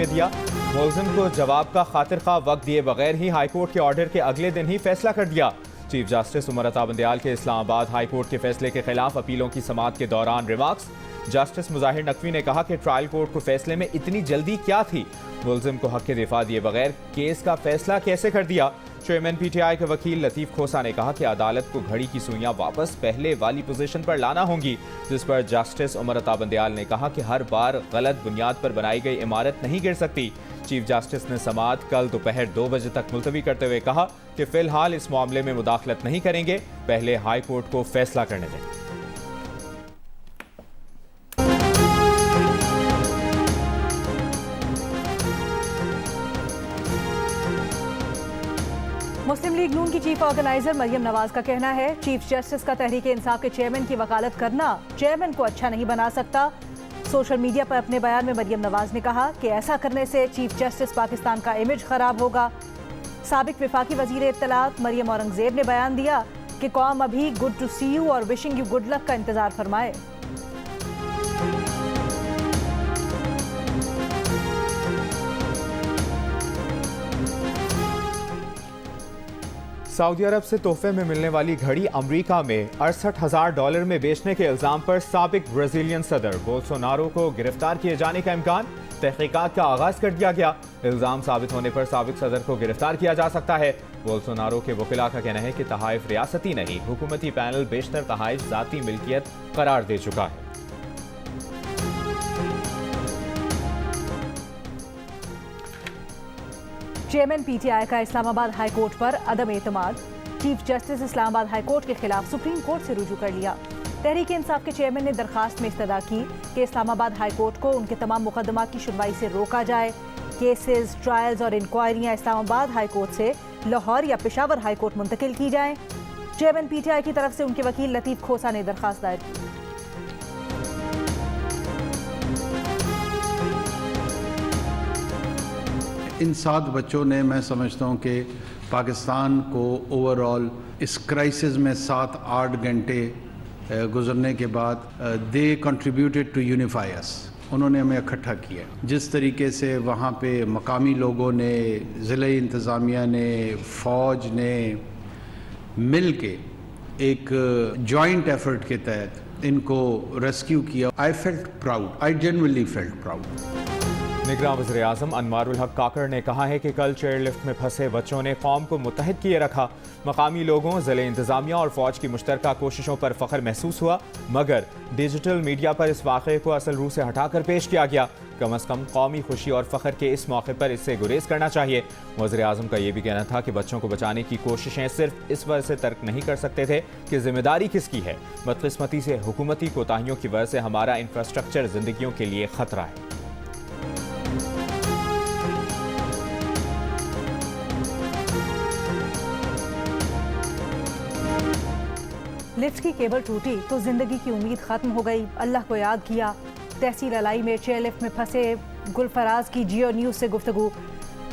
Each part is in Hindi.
में दिया। मुलजिम को जवाब का खातिर खा वक्त दिए बगैर ही हाईकोर्ट के ऑर्डर के अगले दिन ही फैसला कर दिया। चीफ जस्टिस उमर अता बंदयाल के इस्लामाबाद हाईकोर्ट के फैसले के खिलाफ अपीलों की समाअत के दौरान रिमार्क्स। जस्टिस मुजाहिर नकवी ने कहा कि ट्रायल कोर्ट को फैसले में इतनी जल्दी क्या थी, मुलजिम को हक के दिफा दिए बगैर केस का फैसला कैसे कर दिया। चेयरमैन पीटीआई के वकील लतीफ खोसा ने कहा कि अदालत को घड़ी की सुइयां वापस पहले वाली पोजीशन पर लाना होंगी, जिस पर जस्टिस उमर अता बंदयाल ने कहा कि हर बार गलत बुनियाद पर बनाई गई इमारत नहीं गिर सकती। चीफ जस्टिस ने समाअत कल दोपहर 2 बजे तक मुलतवी करते हुए कहा कि फिलहाल इस मामले में मुदाखलत नहीं करेंगे, पहले हाई कोर्ट को फैसला करने दें। मुस्लिम लीग नून की चीफ ऑर्गेनाइजर मरियम नवाज का कहना है, चीफ जस्टिस का तहरीक इंसाफ के चेयरमैन की वकालत करना चेयरमैन को अच्छा नहीं बना सकता। सोशल मीडिया पर अपने बयान में मरियम नवाज ने कहा कि ऐसा करने से चीफ जस्टिस पाकिस्तान का इमेज खराब होगा। साबिक विफाकी वजीर इत्तलात मरियम औरंगजेब ने बयान दिया कि कौम अभी गुड टू सी यू और विशिंग यू गुड लक का इंतजार फरमाए। सऊदी अरब से तोहफे में मिलने वाली घड़ी अमेरिका में $68,000 में बेचने के इल्जाम पर साबिक ब्राजीलियन सदर बोल्सोनारो को गिरफ्तार किए जाने का इम्कान। तहकीकात का आगाज कर दिया गया। इल्जाम साबित होने पर साबिक सदर को गिरफ्तार किया जा सकता है। बोल्सोनारो के वकीला का कहना है कि तहाइफ रियासती नहीं, हुकूमती पैनल बेशतर तहाइफ जाती मिल्कियत करार दे चुका है। चेयरमैन पीटीआई का इस्लामाबाद हाई कोर्ट पर अदम एतमाद। Chief justice Islamabad high court के खिलाफ सुप्रीम कोर्ट से रुजू कर लिया। तहरीक इंसाफ के चेयरमैन ने दरखास्त में इस्तदा की कि इस्लामाबाद हाई कोर्ट को उनके तमाम मुकदमात की सुनवाई से रोका जाए। केसेस, ट्रायल्स और इंक्वायरियां इस्लामाबाद हाई कोर्ट से लाहौर या पेशावर हाई कोर्ट मुंतकिल की जाएं। चेयरमैन पीटीआई की तरफ से उनके वकील लतीफ खोसा ने दरखास्त दायर की। इन 7 बच्चों ने, मैं समझता हूँ कि पाकिस्तान को ओवरऑल इस क्राइसिस में 7-8 घंटे गुजरने के बाद दे कंट्रीब्यूटेड टू यूनिफाई अस। उन्होंने हमें इकट्ठा किया। जिस तरीके से वहाँ पे मकामी लोगों ने, ज़िला इंतज़ामिया ने, फ़ौज ने मिल के एक जॉइंट एफर्ट के तहत इनको रेस्क्यू किया। I felt proud, I genuinely felt proud. निगरान वज़ीर आज़म अनवारुल हक काकड़ ने कहा है कि कल चेयरलिफ्ट में फंसे बच्चों ने कौम को मुत्तहिद किए रखा। मकामी लोगों, ज़िले इंतज़ामिया और फ़ौज की मुश्तरका कोशिशों पर फ़ख्र महसूस हुआ, मगर डिजिटल मीडिया पर इस वाक़े को असल रूह से हटाकर पेश किया गया। कम अज़ कम कौमी खुशी और फ़ख्र के इस मौके पर इससे गुरेज करना चाहिए। वज़ीर आज़म का ये भी कहना था कि बच्चों को बचाने की कोशिशें सिर्फ इस वजह से तर्क नहीं कर सकते थे कि जिम्मेदारी किसकी है। बदकिस्मती से हुकूमती कोताहियों की वजह से हमारा इंफ्रास्ट्रक्चर ज़िंदगियों के लिए ख़तरा है। लिफ्ट की केबल टूटी तो जिंदगी की उम्मीद खत्म हो गई। अल्लाह को याद किया। तहसील अलाई में चेयरलिफ्ट में फंसे गुलफराज की जियो न्यूज़ से गुफ्तगू।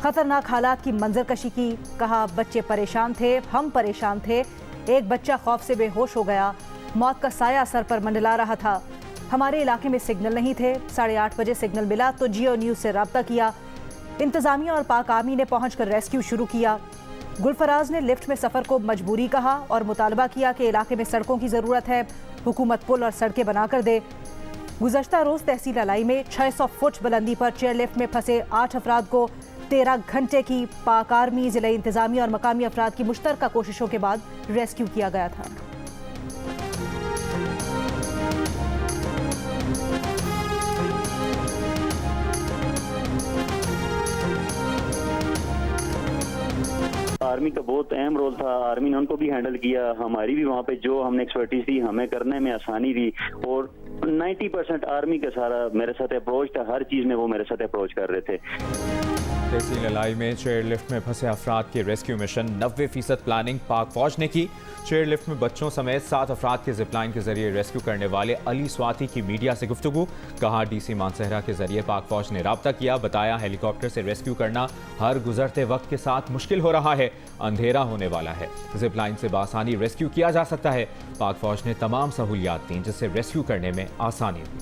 खतरनाक हालात की मंजरकशी की। कहा, बच्चे परेशान थे, हम परेशान थे। एक बच्चा खौफ से बेहोश हो गया। मौत का साया सर पर मंडला रहा था। हमारे इलाके में सिग्नल नहीं थे। 8:30 बजे सिग्नल मिला तो जियो न्यूज़ से रब्ता किया। इंतज़ामिया और पाक आर्मी ने पहुंचकर रेस्क्यू शुरू किया। गुलफराज ने लिफ्ट में सफ़र को मजबूरी कहा और मुतालबा किया कि इलाके में सड़कों की ज़रूरत है, हुकूमत पुल और सड़कें बनाकर दे। गुज़श्ता रोज़ तहसील अलाई में 600 फुट बुलंदी पर चेयरलिफ्ट में फंसे 8 अफराद को 13 घंटे की पाक आर्मी, ज़िला इंतज़ामिया और मकामी अफराद की मुश्तरका कोशिशों के बाद रेस्क्यू किया गया था। आर्मी का बहुत अहम रोल था। आर्मी ने उनको भी हैंडल किया। हमारी भी वहाँ पे जो हमने एक्सपर्टीज थी, हमें करने में आसानी थी। और 90% आर्मी का सारा मेरे साथ अप्रोच था। हर चीज़ में वो मेरे साथ अप्रोच कर रहे थे। तहसील अलाई में चेयरलिफ्ट में फंसे अफराद की रेस्क्यू मिशन 90% प्लानिंग पाक फौज ने की। चेयरलिफ्ट में बच्चों समेत 7 अफराद के जिपलाइन के जरिए रेस्क्यू करने वाले अली स्वाति की मीडिया से गुफ्तगू। कहा, DC मानसहरा के जरिए पाक फौज ने राब्ता किया। बताया, हेलीकॉप्टर से रेस्क्यू करना हर गुजरते वक्त के साथ मुश्किल हो रहा है। अंधेरा होने वाला है। जिपलाइन से बासानी रेस्क्यू किया जा सकता है। पाक फौज ने तमाम सहूलियात दी जिससे रेस्क्यू करने में आसानी हुई।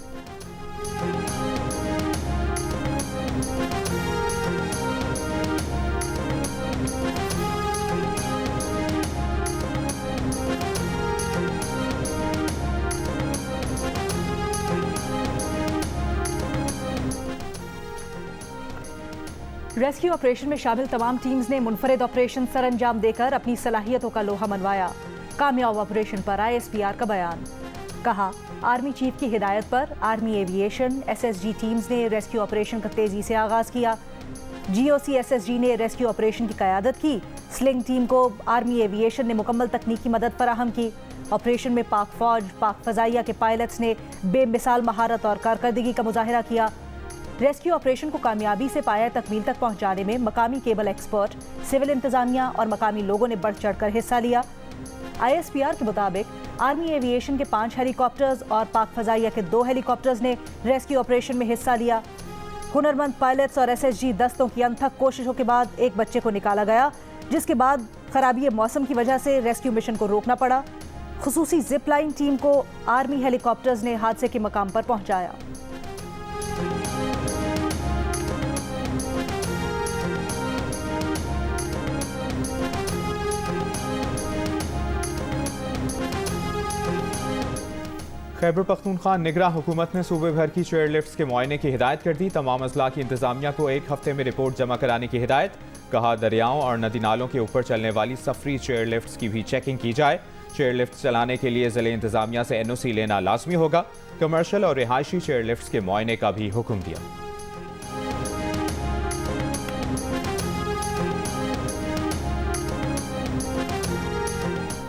रेस्क्यू ऑपरेशन में शामिल तमाम टीम्स ने मुनफरिद ऑपरेशन सर अंजाम देकर अपनी सलाहियतों का लोहा मनवाया। कामयाब ऑपरेशन पर ISPR का बयान। कहा, आर्मी चीफ की हिदायत पर आर्मी एविएशन SSG टीम्स ने रेस्क्यू ऑपरेशन का तेजी से आगाज किया। GOC SSG ने रेस्क्यू ऑपरेशन की क़यादत की। स्लिंग टीम को आर्मी एविएशन ने मुकम्मल तकनीकी मदद फराहम की। ऑपरेशन में पाक फौज, पाक फ़ज़ाइया के पायलट्स ने बेमिसाल महारत और कारकर्दगी का मुजाहिरा किया। रेस्क्यू ऑपरेशन को कामयाबी से पाया तकमील तक पहुंचाने में मकामी केबल एक्सपर्ट, सिविल इंतजामिया और मकामी लोगों ने बढ़ चढ़कर हिस्सा लिया। ISPR के मुताबिक आर्मी एविएशन के 5 हेलीकॉप्टर्स और पाक फ़ज़ाइया के 2 हेलीकॉप्टर्स ने रेस्क्यू ऑपरेशन में हिस्सा लिया। हुनरमंद पायलट्स और SSG दस्तों की अनथक कोशिशों के बाद एक बच्चे को निकाला गया, जिसके बाद खराबी मौसम की वजह से रेस्क्यू मिशन को रोकना पड़ा। खुसूसी जिप लाइन टीम को आर्मी हेलीकॉप्टर्स ने हादसे के मकाम पर पहुंचाया। खैबर पख्तूनख्वा निगरां हुकूमत ने सूबे भर की चेयरलिफ्ट्स के मुआयने की हिदायत कर दी। तमाम अजला की इंतजामिया को 1 हफ्ते में रिपोर्ट जमा कराने की हिदायत। कहा, दरियाओं और नदी नालों के ऊपर चलने वाली सफरी चेयरलिफ्ट्स की भी चेकिंग की जाए। चेयरलिफ्ट चलाने के लिए ज़िले इंतजामिया से NOC लेना लाजमी होगा। कमर्शल और रिहायशी चेयरलिफ्ट्स के मुआयने का भी हुक्म दिया।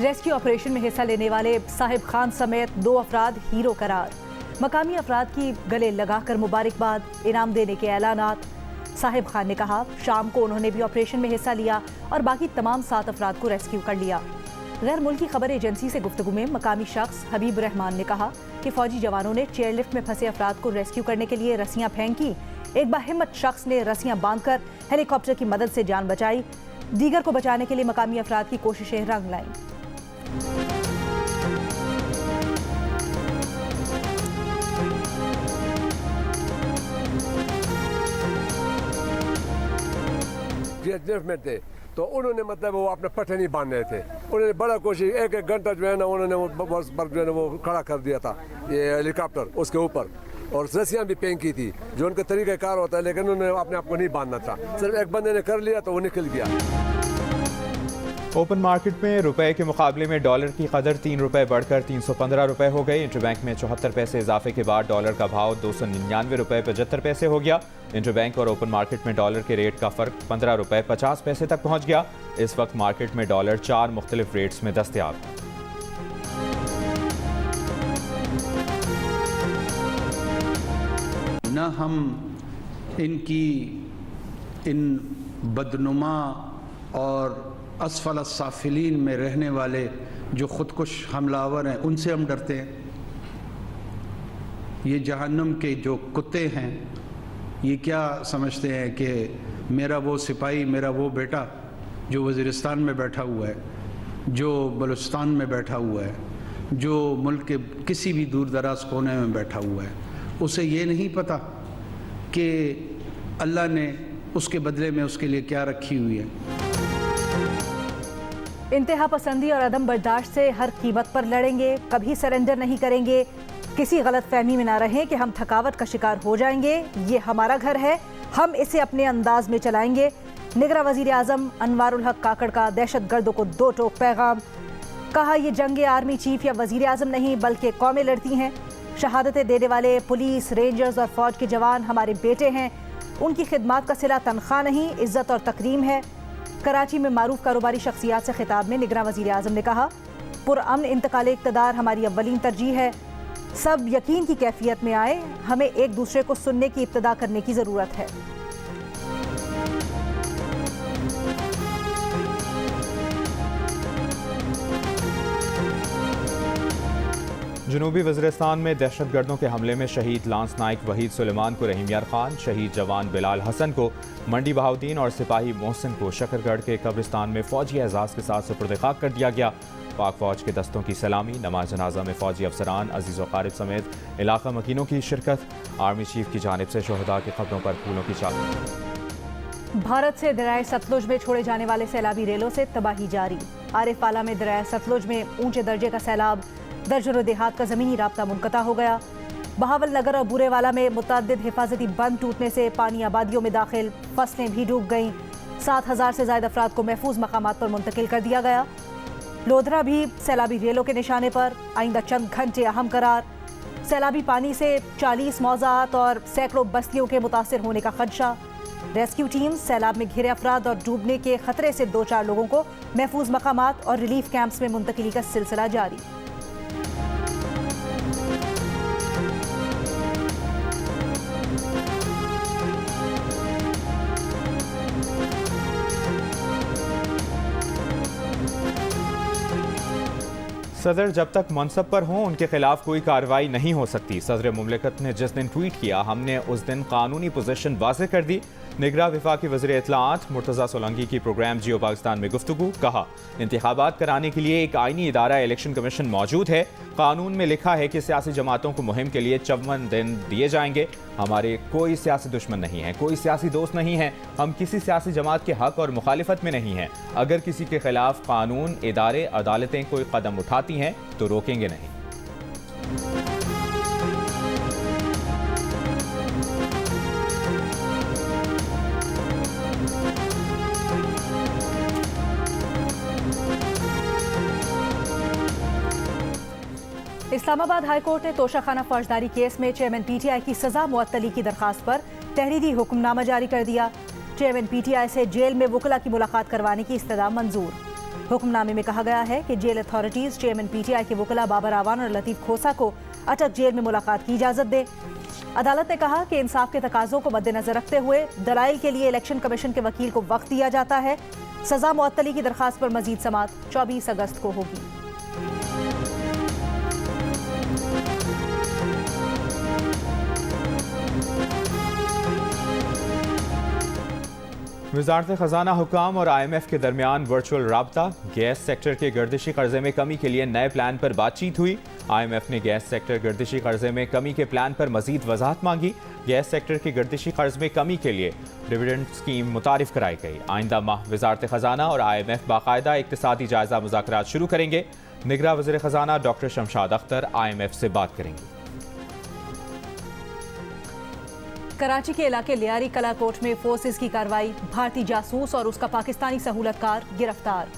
रेस्क्यू ऑपरेशन में हिस्सा लेने वाले साहिब खान समेत 2 अफराद हीरो करार। मकामी अफराद की गले लगाकर मुबारकबाद, इनाम देने के ऐलानात। साहिब खान ने कहा, शाम को उन्होंने भी ऑपरेशन में हिस्सा लिया और बाकी तमाम 7 अफराद को रेस्क्यू कर लिया। गैर मुल्की खबर एजेंसी से गुफ्तगू में मकामी शख्स हबीब रहमान ने कहा कि फौजी जवानों ने चेयरलिफ्ट में फंसे अफराद को रेस्क्यू करने के लिए रस्सियां फेंकी। एक बाहिम्मत शख्स ने रस्सियां बांधकर हेलीकॉप्टर की मदद से जान बचाई। दीगर को बचाने के लिए मकामी अफराद की कोशिशें रंग लाईं। GHF में थे तो उन्होंने मतलब वो अपने पट्टे नहीं बांध रहे थे। उन्होंने बड़ा कोशिश 1-1 घंटा जो है ना उन्होंने वो बस पर जो है ना वो खड़ा कर दिया था ये हेलीकॉप्टर उसके ऊपर और रस्सियाँ भी फेंकी थी जो उनका तरीक़ाकार होता है, लेकिन उन्होंने अपने आप को नहीं बांधना था। सिर्फ एक बंदे ने कर लिया तो वो निकल गया। ओपन मार्केट में रुपए के मुकाबले में डॉलर की कदर 3 रुपए बढ़कर 315 रुपए हो गई। इंटरबैंक में 74 पैसे इजाफे के बाद डॉलर का भाव 299 रुपए 75 पैसे हो गया। इंटरबैंक और ओपन मार्केट में डॉलर के रेट का फर्क 15 रुपए 50 पैसे तक पहुंच गया। इस वक्त मार्केट में डॉलर 4 मुख्तलिफ रेट्स में दस्तयाब है। न हम इनकी इन बदनुमा और असफल साफिलीन में रहने वाले जो ख़ुदकुश हमलावर हैं उनसे हम डरते हैं। ये जहन्नुम के जो कुत्ते हैं ये क्या समझते हैं कि मेरा वो सिपाही, मेरा वो बेटा जो वज़ीरिस्तान में बैठा हुआ है, जो बलूचिस्तान में बैठा हुआ है, जो मुल्क के किसी भी दूर दराज कोने में बैठा हुआ है, उसे ये नहीं पता कि अल्लाह ने उसके बदले में उसके लिए क्या रखी हुई है। इंतहा पसंदी और अदम बर्दाश्त से हर कीमत पर लड़ेंगे, कभी सरेंडर नहीं करेंगे। किसी गलत फहमी में ना रहें कि हम थकावट का शिकार हो जाएंगे। ये हमारा घर है, हम इसे अपने अंदाज में चलाएंगे। निगरां वज़ीर आज़म अनवारुल हक काकड़ का दहशत गर्दों को 2 टोक पैगाम। कहा, ये जंग आर्मी चीफ या वज़ीर आज़म नहीं बल्कि कौमें लड़ती हैं। शहादतें देने वाले पुलिस, रेंजर्स और फौज के जवान हमारे बेटे हैं। उनकी खिदमात का सिला तनख्वाह नहीं, इज्जत और तकरीम है। कराची में मारूफ कारोबारी शख्सियात से खिताब में निगरां वज़ीर आज़म ने कहा, पुरअमन इंतकाल इक़्तिदार हमारी अव्वलीन तरजीह है। सब यकीन की कैफियत में आए, हमें एक दूसरे को सुनने की इब्तिदा करने की ज़रूरत है। जनूबी वज़ीरिस्तान में दहशतगर्दों के हमले में शहीद लांस नाइक वहीद सुलेमान को रहीम यार खान, शहीद जवान बिलाल हसन को मंडी बहाउद्दीन और सिपाही मोहसिन को शकरगढ़ के कब्रिस्तान में फौजी एजाज़ के साथ सुपुर्द खाक कर दिया गया। पाक फौज के दस्तों की सलामी, नमाज जनाजा में फौजी अफसरान, अजीज़ व क़ारिब समेत इलाका मकीनों की शिरकत। आर्मी चीफ की जानिब से शोहदा की कब्रों पर फूलों की चादर। भारत से दरियाए सतलुज में छोड़े जाने वाले सैलाबी रेलों से तबाही जारी। आरिफवाला में दरियाए सतलुज में ऊंचे दर्जे का सैलाब, दर्जनों देहात का ज़मीनी राब्ता मुनक़ता हो गया। बहावल नगर और बुरेवाला में मुतअद्दिद हिफाजती बंद टूटने से पानी आबादियों में दाखिल, फसलें भी डूब गईं। 7,000 से ज़ायद अफराद को महफूज मकामात पर मुंतकिल कर दिया गया। लोधरा भी सैलाबी रेलों के निशाने पर, आइंदा चंद घंटे अहम करार। सैलाबी पानी से 40 मौज़ात और सैकड़ों बस्तियों के मुतासिर होने का खदशा। रेस्क्यू टीम सैलाब में घिरे अफराद और डूबने के खतरे से 2-4 लोगों को महफूज मकामात और रिलीफ कैंप्स में मुंतकिली का सिलसिला जारी। सदर जब तक मनसब पर हों उनके खिलाफ कोई कार्रवाई नहीं हो सकती। सदर मुमलिकत ने जिस दिन ट्वीट किया, हमने उस दिन कानूनी पोजीशन वाज़ेह कर दी। निगरां वफाकी वज़ीर इत्तलाआत मुर्तज़ा सोलंकी की प्रोग्राम जियो पाकिस्तान में गुफ्तगू। कहा, इंतखाबात कराने के लिए एक आईनी इदारा इलेक्शन कमीशन मौजूद है। कानून में लिखा है कि सियासी जमातों को मुहिम के लिए 54 दिन दिए जाएंगे। हमारे कोई सियासी दुश्मन नहीं है, कोई सियासी दोस्त नहीं है। हम किसी सियासी जमात के हक और मुखालिफत में नहीं हैं। अगर किसी के खिलाफ कानून, इदारे, अदालतें कोई कदम उठाती हैं तो रोकेंगे नहीं। इस्लामाबाद हाई कोर्ट ने तोशाखाना फौजदारी केस में चेयरमैन पीटीआई की सजा मुअत्तली की दरखास्त पर तहरीरी हुक्मनामा जारी कर दिया। चेयरमैन पीटीआई से जेल में वकला की मुलाकात करवाने की इस्तदा मंजूर। हुक्मनामे में कहा गया है कि जेल अथॉरिटीज चेयरमैन पीटीआई के वकला बाबर आवान और लतीफ़ खोसा को अटक जेल में मुलाकात की इजाज़त दे। अदालत ने कहा कि इंसाफ के तकाज़ों को मद्देनजर रखते हुए दलाइल के लिए इलेक्शन कमीशन के वकील को वक्त दिया जाता है। सजा मुअत्तली की दरखास्त पर मजीद समाअत 24 अगस्त को होगी। वज़ारत ख़ज़ाना हुकाम और IMF के दरमियान वर्चुअल राब्ता। गैस सेक्टर के गर्दिशी कर्जे में कमी के लिए नए प्लान पर बातचीत हुई। IMF ने गैस सेक्टर गर्दिशी कर्जे में कमी के प्लान पर मजीद वजाहत मांगी। गैस सेक्टर के गर्दिशी कर्ज में कमी के लिए डिविडेंड स्कीम मुतारिफ कराई गई। आइंदा माह वज़ारत ख़ज़ाना और IMF बाकायदा इक़्तिसादी जायज़ा मुज़ाकरात शुरू करेंगे। निगरां वज़ीर ख़ज़ाना डॉक्टर शमशाद अख्तर IMF से बात करेंगे। कराची के इलाके लियारी कला कोट में फोर्सेस की कार्रवाई, भारतीय जासूस और उसका पाकिस्तानी सहूलतकार गिरफ्तार।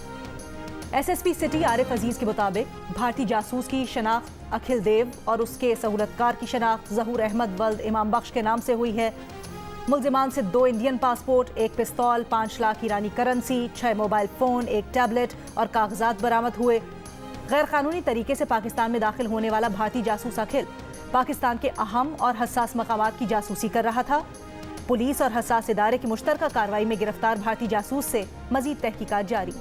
SSP सिटी आरिफ अजीज के मुताबिक भारतीय जासूस की शनाख्त अखिल देव और उसके सहूलतकार की शनाख्त जहूर अहमद वल्द इमाम बख्श के नाम से हुई है। मुलजिमान से 2 इंडियन पासपोर्ट, 1 पिस्तौल, 5 लाख ईरानी करेंसी, 6 मोबाइल फ़ोन, 1 टैबलेट और कागजात बरामद हुए। गैर कानूनी तरीके से पाकिस्तान में दाखिल होने वाला भारतीय जासूस अखिल पाकिस्तान के अहम और हसास मकामात की जासूसी कर रहा था। पुलिस और हसास इदारे की मुश्तरका कार्रवाई में गिरफ्तार भारतीय जासूस से मजीद तहकीकात जारी।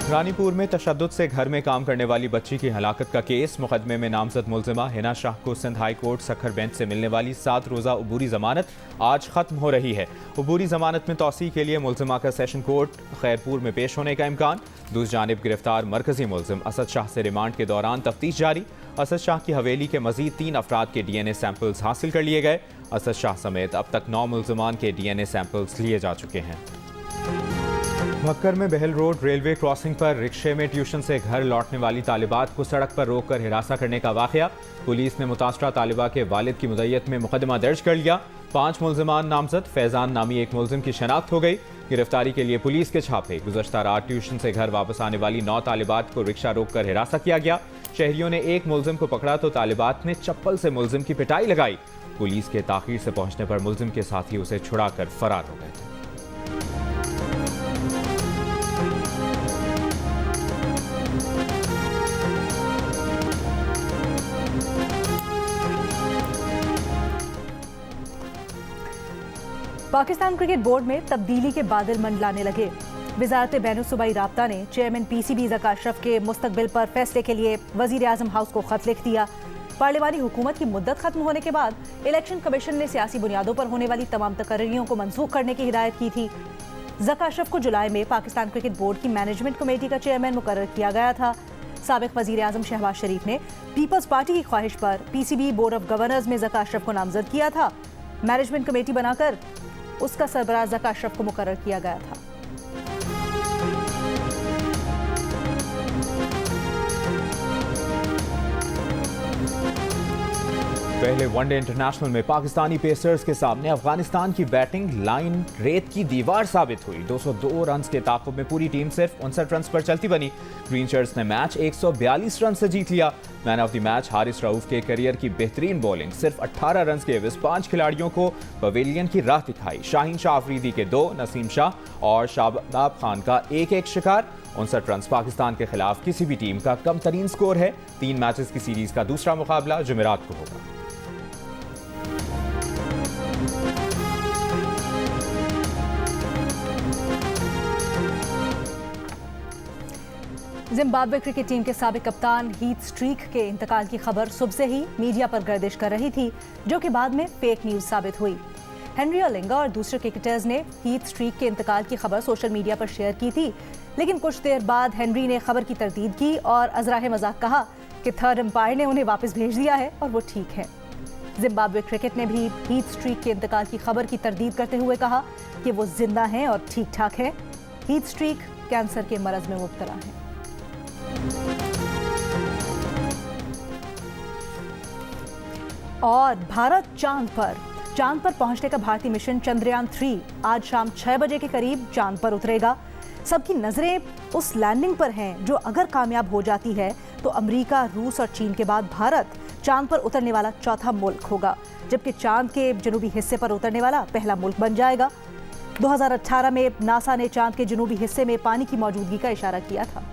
रानीपुर में तशद्दुद से घर में काम करने वाली बच्ची की हलाकत का केस। मुकदमे में नामजद मुलजिमा हिना शाह को Sindh high court Sukkur bench से मिलने वाली 7 रोज़ा अबूरी जमानत आज खत्म हो रही है। अबूरी जमानत में तौसी के लिए मुलजिमा का सेशन कोर्ट खैरपुर में पेश होने का इम्कान। दूसरी जानिब गिरफ्तार मरकजी मुलजिम असद शाह से रिमांड के दौरान तफ्तीश जारी। असद शाह की हवेली के मजीद 3 अफराद के DNA सैंपल्स हासिल कर लिए गए। असद शाह समेत अब तक 9 मुलजिमान के DNA सैंपल्स लिए जा चुके हैं। भक्कर में बहल रोड रेलवे क्रॉसिंग पर रिक्शे में ट्यूशन से घर लौटने वाली तालिबात को सड़क पर रोककर हिरासा करने का वाकया। पुलिस ने मुतासरा तालिबा के वालिद की मुद्दत में मुकदमा दर्ज कर लिया। 5 मुलजिमान नामजद। फैजान नामी एक मुलजिम की शनाख्त हो गई। गिरफ्तारी के लिए पुलिस के छापे। गुज़श्ता रात ट्यूशन से घर वापस आने वाली 9 तालिबात को रिक्शा रोककर हिरासा किया गया। शहरियों ने एक मुलजिम को पकड़ा तो तालिबात ने चप्पल से मुलजिम की पिटाई लगाई। पुलिस के ताखीर से पहुंचने पर मुलजिम के साथी उसे छुड़ाकर फरार हो गए। पाकिस्तान क्रिकेट बोर्ड में तब्दीली के बादल मंडलाने लगे। वजारत बैनुल-सूबाई राब्ता ने चेयरमैन PCB ज़का अशरफ के मुस्तकबिल पर फैसले के लिए वज़ीर आज़म हाउस को खत लिख दिया। पार्लिमानी हुकूमत की मुद्दत खत्म होने के बाद इलेक्शन कमीशन ने सियासी बुनियादों पर होने वाली तमाम तकर्रियों को मनसूख करने की हिदायत की थी। ज़का अशरफ को जुलाई में पाकिस्तान क्रिकेट बोर्ड की मैनेजमेंट कमेटी का चेयरमैन मुकर्रर किया गया था। साबिक वज़ीर आज़म शहबाज शरीफ ने पीपल्स पार्टी की ख्वाहिश पर पीसीबी बोर्ड ऑफ गवर्नर्स में ज़का अशरफ को नामजद किया था। मैनेजमेंट कमेटी बनाकर उसका सरबराह ज़का अशरफ को मुकर्रर किया गया था। पहले वनडे इंटरनेशनल में पाकिस्तानी पेसर्स के सामने अफगानिस्तान की बैटिंग लाइन रेत की दीवार साबित हुई। 202 रन के ताक़ुब में पूरी टीम सिर्फ 59 रन पर चलती बनी। ग्रीन शर्ट्स ने मैच 142 रन से जीत लिया। Man of the match Haris Rauf के करियर की बेहतरीन बॉलिंग सिर्फ 18 रन के एवज 5 खिलाड़ियों को पवेलियन की राह दिखाई। शाहीन शाह अफरीदी के 2, नसीम शाह और शादाब खान का 1-1 शिकार। 59 रन पाकिस्तान के खिलाफ किसी भी टीम का कम तरीन स्कोर है। 3 मैचेस की सीरीज का दूसरा मुकाबला जुमेरात को होगा। जिम्बाब्वे क्रिकेट टीम के साबिक कप्तान हीथ स्ट्रीक के इंतकाल की खबर सुबह से ही मीडिया पर गर्दिश कर रही थी, जो कि बाद में फेक न्यूज साबित हुई। हेनरी ओलिंगा और दूसरे क्रिकेटर्स ने हीथ स्ट्रीक के इंतकाल की खबर सोशल मीडिया पर शेयर की थी, लेकिन कुछ देर बाद हेनरी ने खबर की तरदीद की और अज़राए मजाक कहा कि थर्ड अंपायर ने उन्हें वापस भेज दिया है और वो ठीक है। जिम्बाब्वे क्रिकेट ने भी हीथ स्ट्रीक के इंतकाल की खबर की तरदीद करते हुए कहा कि वो जिंदा हैं और ठीक ठाक हैं। हीथ स्ट्रीक कैंसर के मरज में मुब्तला हैं। और भारत चांद पर पहुंचने का भारतीय मिशन चंद्रयान 3 आज शाम 6 बजे के करीब चांद पर उतरेगा। सबकी नजरें उस लैंडिंग पर हैं जो अगर कामयाब हो जाती है तो अमेरिका, रूस और चीन के बाद भारत चांद पर उतरने वाला चौथा मुल्क होगा, जबकि चांद के जनूबी हिस्से पर उतरने वाला पहला मुल्क बन जाएगा। 2018 में नासा ने चांद के जनूबी हिस्से में पानी की मौजूदगी का इशारा किया था।